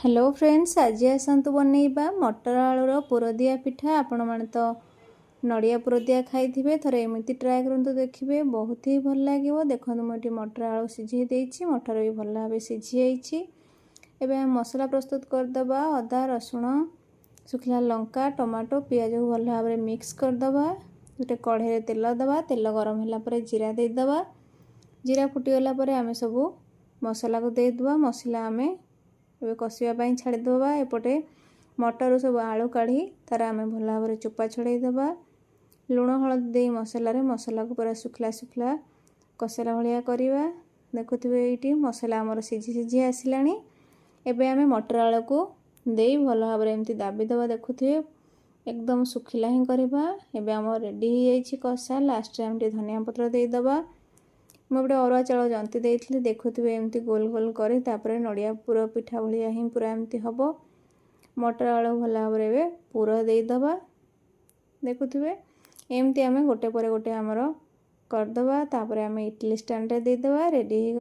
Hello friends, आज आसतु बनइबा मटर आलूर पुरदिया पिठा। आपण माने तो नड़िया पुरदिया खाई थरे एमती ट्राए करंतु, देखिए बहुत ही भल लगे। देखो मुझे मटर आलू सीझे देछि, मटर भी भल भाव सीझी जाइछि। एबे हम मसला प्रस्तुत करदबा। अदा रसुण सुखला लंका टमाटो पियाज को भल भाव मिक्स करदबा। गोटे कढ़े तेल दबा, तेल गरम होला परे जीरा देदबा। जीरा फुटीगला परे आमे सबू मसला को देदबा। मसला आमे ए कषिया छाड़ीदबा। एपटे मटर सब आलू काढ़ी तार आम भल भाव चोपा छड़ाईदबा। लुण हलदी दे मसला को पूरा सुखला सुखला कषला भाया करवा। देखुवे ये मसला आमर सीझी सीझी आसलानी। एबे आमे मटर आलू को दे भल भाव एमती दाबीदबा। देखुवे एकदम सुखिला ही करवा। एबे आम रेडी हो जाइछि कषा। लास्ट आम धनिया पत्र देदबा। मुझे अरुआ चाउल जंती देती, देखुवे एमती गोल गोल करे तापर नड़िया पुर पिठा भाया ही पूरा एमती हम। मटर आलू भल भाव पुर देदबा। देखुवे एमती आम गोटे पर गोटे आमर करदबा। तापर आम इडली स्टैंड रे देदबा। रेडी।